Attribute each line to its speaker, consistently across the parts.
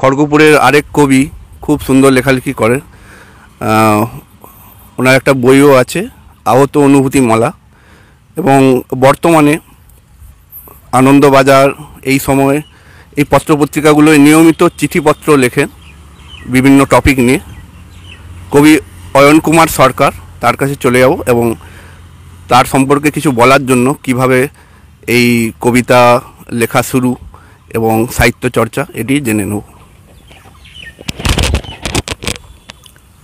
Speaker 1: খড়গপুরের আরেক কবি, খুব সুন্দর লেখালেখি করে। ওনার একটা বইও আছে, আহত অনুভূতি মালা। এবং বর্তমানে আনন্দবাজার এই সময়ে এই পত্রপত্রিকাগুলোয় নিয়মিত চিঠিপত্র লেখেন বিভিন্ন টপিক নিয়ে। কবি অয়ন কুমার সরকার, তার কাছে চলে যাব এবং তার সম্পর্কে কিছু বলার জন্য কিভাবে এই কবিতা লেখা শুরু এবং সাহিত্য চর্চা এটি জেনে নেব।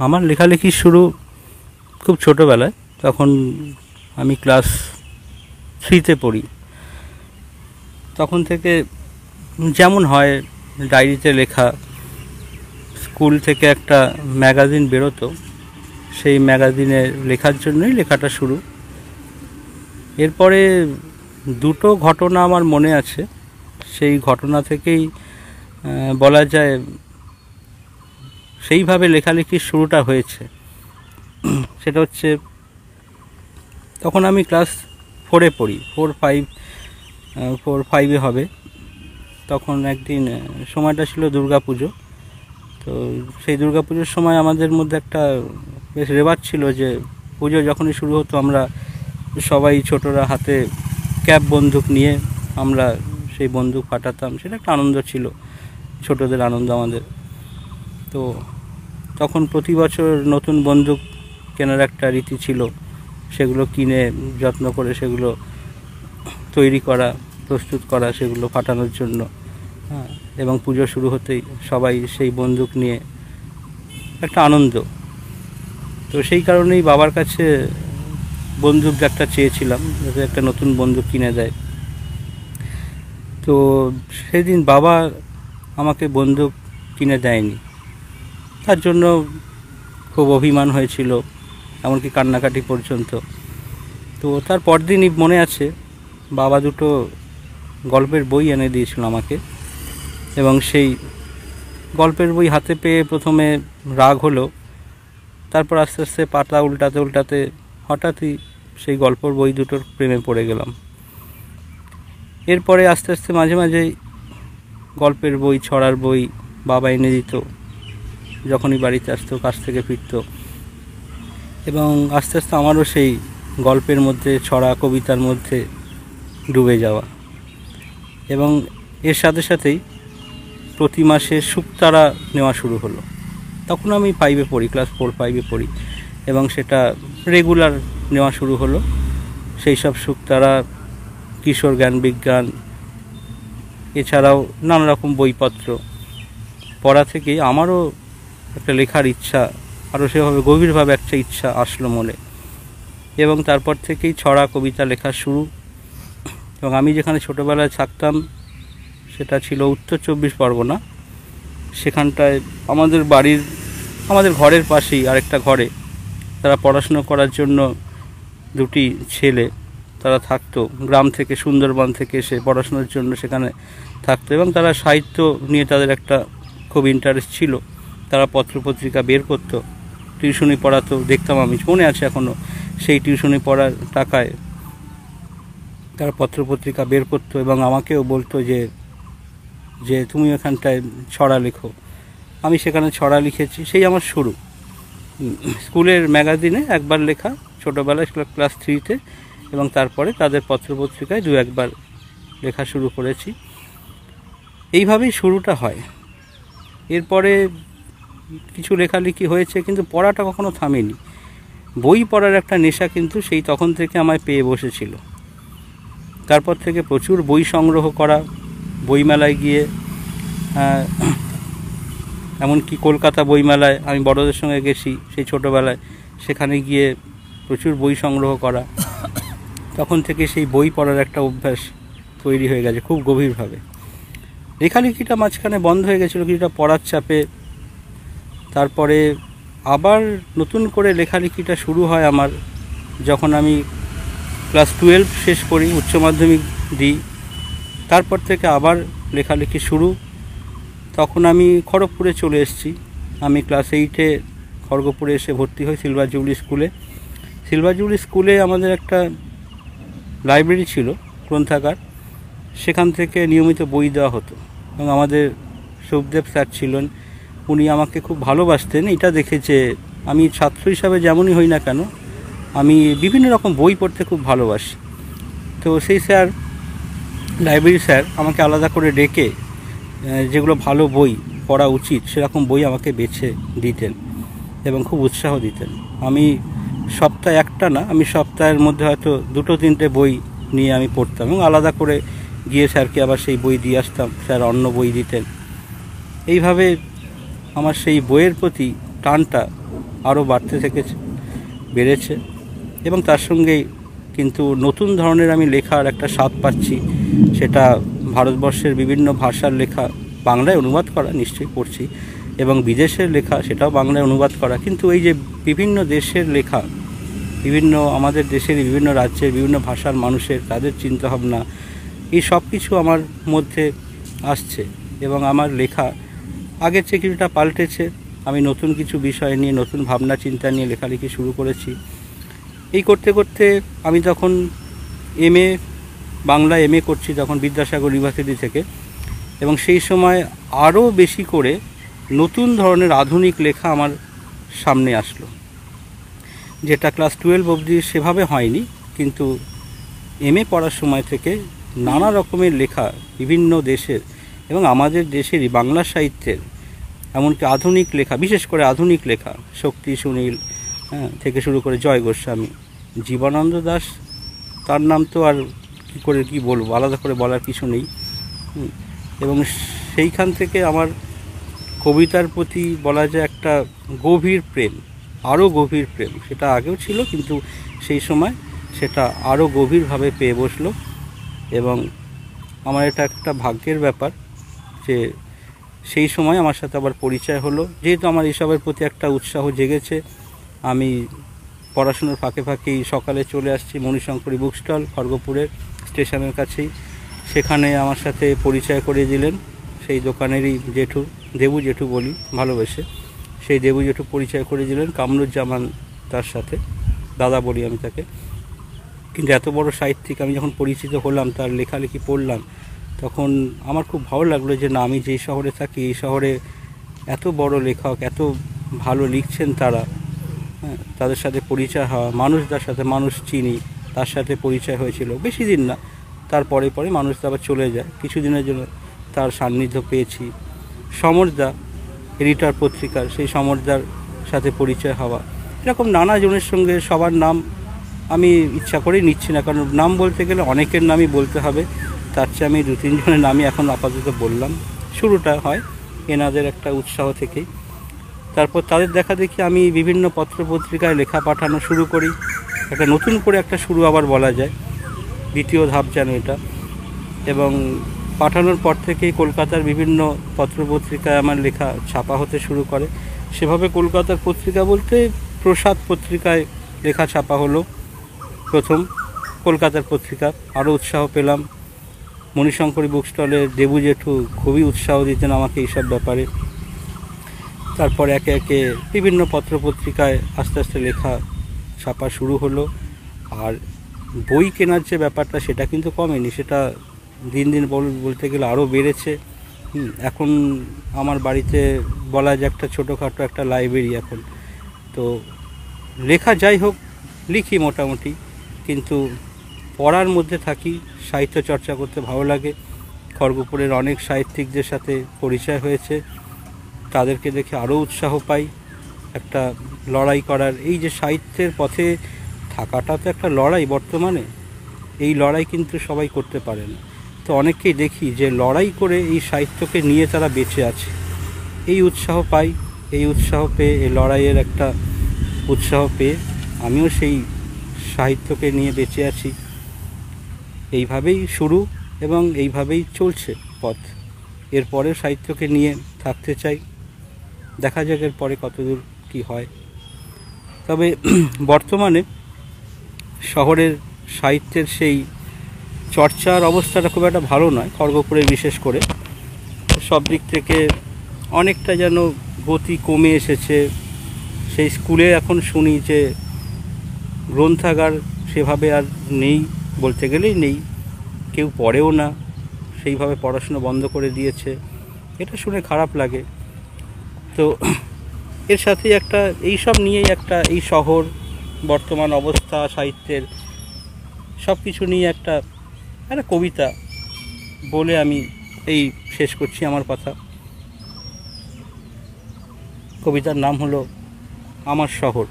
Speaker 2: আমার লেখালেখি শুরু খুব ছোটোবেলায়, তখন আমি ক্লাস 3-তে পড়ি। তখন থেকে যেমন হয় ডায়েরিতে লেখা, স্কুল থেকে একটা ম্যাগাজিন বেরোতো, সেই ম্যাগাজিনে লেখার জন্যই লেখাটা শুরু। এরপরে দুটো ঘটনা আমার মনে আছে, সেই ঘটনা থেকেই বলা যায় সেইভাবে লেখালেখির শুরুটা হয়েছে। সেটা হচ্ছে, তখন আমি ক্লাস 4-এ পড়ি, 4-5 হবে। তখন একদিন সময়টা ছিল দুর্গাপুজো। তো সেই দুর্গাপুজোর সময় আমাদের মধ্যে একটা বেশ রেওয়াজ ছিল যে পুজো যখনই শুরু হতো আমরা সবাই ছোটরা হাতে ক্যাপ বন্দুক নিয়ে আমরা সেই বন্দুক ফাটাতাম। সেটা একটা আনন্দ ছিল, ছোটদের আনন্দ আমাদের। তো তখন প্রতি বছর নতুন বন্দুক কেনার একটা রীতি ছিল, সেগুলো কিনে যত্ন করে সেগুলো তৈরি করা, প্রস্তুত করা, সেগুলো ফাটানোর জন্য। এবং পুজো শুরু হতেই সবাই সেই বন্দুক নিয়ে একটা আনন্দ। তো সেই কারণেই বাবার কাছে বন্দুক একটা চেয়েছিলাম, যাতে একটা নতুন বন্দুক কিনে দেয়। তো সেদিন বাবা আমাকে বন্দুক কিনে দেয়নি, তার জন্য খুব অভিমান হয়েছিল, এমনকি কান্নাকাটি পর্যন্ত। তো তার পরদিনই মনে আছে, বাবা দুটো গল্পের বই এনে দিয়েছিল আমাকে, এবং সেই গল্পের বই হাতে পেয়ে প্রথমে রাগ হলো, তারপর আস্তে আস্তে পাতা উল্টাতে উল্টাতে হঠাৎই সেই গল্পের বই দুটোর প্রেমে পড়ে গেলাম। এরপরে আস্তে আস্তে মাঝে মাঝেই গল্পের বই, ছড়ার বই বাবা এনে দিত যখনই বাড়িতে আসতো, কাছ থেকে ফিরতো। এবং আস্তে আস্তে আমারও সেই গল্পের মধ্যে, ছড়া কবিতার মধ্যে ডুবে যাওয়া। এবং এর সাথে সাথেই প্রতি মাসে শুকতারা নেওয়া শুরু হলো। তখন আমি 5-এ পড়ি, ক্লাস 4-5-এ পড়ি, এবং সেটা রেগুলার নেওয়া শুরু হলো। সেই সব শুকতারা, কিশোর জ্ঞান বিজ্ঞান, এছাড়াও নানা রকম বইপত্র পড়া থেকেই আমারও একটা লেখার ইচ্ছা, আরও সেভাবে গভীরভাবে একটা ইচ্ছা আসলো মনে। এবং তারপর থেকেই ছড়া কবিতা লেখা শুরু। এবং আমি যেখানে ছোটোবেলায় থাকতাম সেটা ছিল উত্তর 24 পরগনা। সেখানটায় আমাদের ঘরের পাশেই আরেকটা ঘরে তারা পড়াশুনো করার জন্য দুটি ছেলে তারা থাকতো, গ্রাম থেকে, সুন্দরবন থেকে এসে পড়াশোনার জন্য সেখানে থাকতো। এবং তারা সাহিত্য নিয়ে তাদের একটা খুব ইন্টারেস্ট ছিল। তারা পত্রপত্রিকা বের করতো, টিউশনি পড়াতো, দেখতাম আমি, মনে আছে এখনও। সেই টিউশনি পড়ার টাকায় তারা পত্রপত্রিকা বের করতো এবং আমাকেও বলতো যে তুমি এখানটায় ছড়া লেখো। আমি সেখানে ছড়া লিখেছি, সেই আমার শুরু। স্কুলের ম্যাগাজিনে একবার লেখা ছোটোবেলায়, ক্লাস 3-তে, এবং তারপরে তাদের পত্রপত্রিকায় 2-1বার লেখা শুরু করেছি। এইভাবেই শুরুটা হয়। এরপরে কিছু লেখালেখি হয়েছে, কিন্তু পড়াটা কখনো থামেনি। বই পড়ার একটা নেশা কিন্তু সেই তখন থেকে আমায় পেয়ে বসেছিল। তারপর থেকে প্রচুর বই সংগ্রহ করা, বইমেলায় গিয়ে, এমনকি কলকাতা বইমেলায় আমি বড়দের সঙ্গে গেছি সেই ছোটোবেলায়, সেখানে গিয়ে প্রচুর বই সংগ্রহ করা। তখন থেকে সেই বই পড়ার একটা অভ্যাস তৈরি হয়ে গেছে খুব গভীরভাবে। লেখালেখিটা মাঝখানে বন্ধ হয়ে গেছিলো কিছুটা পড়ার চাপে। তারপরে আবার নতুন করে লেখালেখিটা শুরু হয় আমার যখন আমি ক্লাস 12 শেষ করি, উচ্চ মাধ্যমিক দিই। তারপর থেকে আবার লেখালেখি শুরু। তখন আমি খড়গপুরে চলে এসেছি। আমি ক্লাস 8-এ খড়গপুরে এসে ভর্তি হই সিলভার জুবলি স্কুলে। সিলভার জুবলি স্কুলে আমাদের একটা লাইব্রেরি ছিল, গ্রন্থাগার। সেখান থেকে নিয়মিত বই দেওয়া হতো এবং আমাদের সুখদেব স্যার ছিলেন, উনি আমাকে খুব ভালোবাসতেন। এটা দেখে যে আমি ছাত্র হিসাবে যেমনই হই না কেন, আমি বিভিন্ন রকম বই পড়তে খুব ভালোবাসি। তো সেই স্যার, লাইব্রেরি স্যার, আমাকে আলাদা করে ডেকে যেগুলো ভালো বই পড়া উচিত সেরকম বই আমাকে বেছে দিতেন এবং খুব উৎসাহ দিতেন। আমি সপ্তাহে একটা না, আমি সপ্তাহের মধ্যে হয়তো 2-3টে বই নিয়ে আমি পড়তাম এবং আলাদা করে গিয়ে স্যারকে আবার সেই বই দিয়ে আসতাম, স্যার অন্য বই দিতেন। এইভাবে আমার সেই বইয়ের প্রতি টানটা আরও বাড়তে থেকেছে, বেড়েছে। এবং তার সঙ্গেই কিন্তু নতুন ধরনের আমি লেখার একটা স্বাদ পাচ্ছি। সেটা ভারতবর্ষের বিভিন্ন ভাষার লেখা বাংলায় অনুবাদ করা, নিশ্চয়ই পড়ছি, এবং বিদেশের লেখা সেটাও বাংলায় অনুবাদ করা। কিন্তু এই যে বিভিন্ন দেশের লেখা, বিভিন্ন আমাদের দেশের বিভিন্ন রাজ্যের বিভিন্ন ভাষার মানুষের, তাদের চিন্তাভাবনা, এই সব কিছু আমার মধ্যে আসছে এবং আমার লেখা আগের চেয়ে কিছুটা পাল্টেছে। আমি নতুন কিছু বিষয় নিয়ে, নতুন ভাবনা চিন্তা নিয়ে লেখালেখি শুরু করেছি। এই করতে করতে আমি তখন বাংলা এমএ করছি তখন বিদ্যাসাগর ইউনিভার্সিটি থেকে, এবং সেই সময় আরও বেশি করে নতুন ধরনের আধুনিক লেখা আমার সামনে আসলো, যেটা ক্লাস 12 অবধি সেভাবে হয়নি। কিন্তু এমএ পড়ার সময় থেকে নানা রকমের লেখা বিভিন্ন দেশের এবং আমাদের দেশেরই বাংলা সাহিত্যের, এমনকি আধুনিক লেখা, বিশেষ করে আধুনিক লেখা, শক্তি, সুনীল থেকে শুরু করে জয় গোস্বামী, জীবনানন্দ দাশ, তার নাম তো আর কি বলবো, আলাদা করে বলার কিছু নেই। এবং সেইখান থেকে আমার কবিতার প্রতি বলা যায় একটা গভীর প্রেম, আরও গভীর প্রেম, সেটা আগেও ছিল কিন্তু সেই সময় সেটা আরও গভীরভাবে পেয়ে বসলো। এবং আমার এটা একটা ভাগ্যের ব্যাপার যে সেই সময় আমার সাথে আবার পরিচয় হলো। যেহেতু আমার এসবের প্রতি একটা উৎসাহ জেগেছে, আমি পড়াশোনার ফাঁকে ফাঁকেই সকালে চলে আসছি মণিশঙ্করী বুক স্টল, খড়গপুরের স্টেশনের কাছেই। সেখানে আমার সাথে পরিচয় করিয়ে দিলেন সেই দোকানেরই জেঠু, দেবু জেঠু বলি ভালোবেসে, সেই দেবু জেঠু পরিচয় করে দিলেন কামরুজ্জামান, তার সাথে দাদা বলি আমি তাকে। কিন্তু এত বড় সাহিত্যিক আমি যখন পরিচিত হলাম, তার লেখালেখি পড়লাম, তখন আমার খুব ভালো লাগলো যে না, আমি যেই শহরে থাকি এই শহরে এত বড় লেখক, এত ভালো লিখছেন তারা, তাদের সাথে পরিচয় হওয়া, মানুষদের সাথে মানুষ চিনি, তার সাথে পরিচয় হয়েছিল বেশি দিন না, তারপরে পরে মানুষ আবার চলে যায়, কিছুদিনের জন্য তার সান্নিধ্য পেয়েছি। সমরদা, এডিটর পত্রিকার, সেই সমরদার সাথে পরিচয় হওয়া, এরকম নানা জনের সঙ্গে সবার নাম আমি ইচ্ছা করেই নিচ্ছি না, কারণ নাম বলতে গেলে অনেকের নামই বলতে হবে, তার চেয়ে আমি 2-3 জনের নামই এখন আপাতত বললাম। শুরুটা হয় এনাদের একটা উৎসাহ থেকেই। তারপর তাদের দেখা দেখি আমি বিভিন্ন পত্রপত্রিকায় লেখা পাঠানো শুরু করি, একটা নতুন করে একটা শুরু আবার বলা যায়, দ্বিতীয় ধাপ যেন এটা। এবং পাঠানোর পর থেকেই কলকাতার বিভিন্ন পত্রপত্রিকায় আমার লেখা ছাপা হতে শুরু করে। সেভাবে কলকাতার পত্রিকা বলতে প্রসাদ পত্রিকায় লেখা ছাপা হলো প্রথম, কলকাতার পত্রিকা। আরও উৎসাহ পেলাম, মণিশঙ্করী বুক স্টলের দেবু জেঠু খুবই উৎসাহ দিতেন আমাকে এইসব ব্যাপারে। তারপর একে একে বিভিন্ন পত্রপত্রিকায় আস্তে আস্তে লেখা ছাপা শুরু হলো। আর বই কেনার যে ব্যাপারটা সেটা কিন্তু কমেনি, সেটা দিন দিন বলতে গেলে আরও বেড়েছে। এখন আমার বাড়িতে বলা যায় একটা ছোটোখাটো একটা লাইব্রেরি এখন। তো লেখা যাই হোক, লিখি মোটামুটি, কিন্তু পড়ার মধ্যে থাকি, সাহিত্য চর্চা করতে ভালো লাগে। খড়গপুরের অনেক সাহিত্যিকদের সাথে পরিচয় হয়েছে, তাদেরকে দেখে আরও উৎসাহ পাই একটা লড়াই করার। এই যে সাহিত্যের পথে থাকাটা তো একটা লড়াই, বর্তমানে এই লড়াই কিন্তু সবাই করতে পারে না। তো অনেককেই দেখি যে লড়াই করে এই সাহিত্যকে নিয়ে তারা বেঁচে আছে, এই উৎসাহ পাই। এই উৎসাহ পেয়ে, এই লড়াইয়ের একটা উৎসাহ পেয়ে আমিও সেই সাহিত্যকে নিয়ে বেঁচে আছি। এইভাবেই শুরু এবং এইভাবেই চলছে পথ। এরপরে সাহিত্যকে নিয়ে থাকতে চাই, দেখা যাক এরপরে কতদূর কী হয়। তবে বর্তমানে শহরের সাহিত্যের সেই চর্চার অবস্থাটা খুব একটা ভালো নয়, খড়গপুরে বিশেষ করে। সব দিক থেকে অনেকটা যেন গতি কমে এসেছে। সেই স্কুলে এখন শুনি যে গ্রন্থাগার সেভাবে আর নেই, বলতে গেলেই নেই, কেউ পড়েও না, সেইভাবে পড়াশুনো বন্ধ করে দিয়েছে। এটা শুনে খারাপ লাগে। তো এর সাথেই একটা এইসব নিয়েই একটা এই শহর বর্তমান অবস্থা সাহিত্যের সব কিছু নিয়ে একটা কবিতা বলে আমি এই শেষ করছি আমার কথা। কবিতার নাম হলো আমার শহর।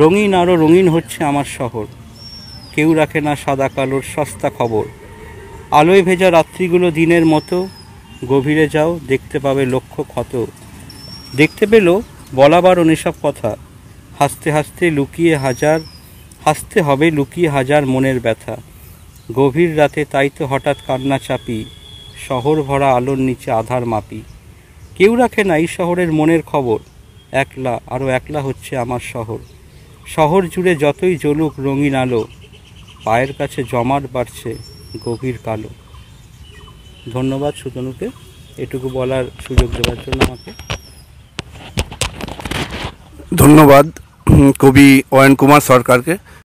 Speaker 2: রঙিন আরও রঙিন হচ্ছে আমার শহর, কেউ রাখে না সাদা কালোর সস্তা খবর। আলোয় ভেজা রাত্রিগুলো দিনের মতো, গভীরে যাও দেখতে পাবে লক্ষ ক্ষত। দেখতে পেল বলাবারও এসব কথা, হাসতে হবে লুকিয়ে হাজার মনের ব্যথা। গভীর রাতে তাই তো হঠাৎ কান্না চাপি, শহর ভরা আলোর নিচে আধার মাপি। কেউ রাখে না এই শহরের মনের খবর, একলা আরও একলা হচ্ছে আমার শহর। শহর জুড়ে যতই জ্বলুক রঙিন আলো, পায়ের কাছে জমাট বাড়ছে গভীর কালো। ধন্যবাদ সুতনুকে এটুকু বলার সুযোগ দেওয়ার জন্য আমাকে।
Speaker 1: ধন্যবাদ কবি অয়ন কুমার সরকারকে।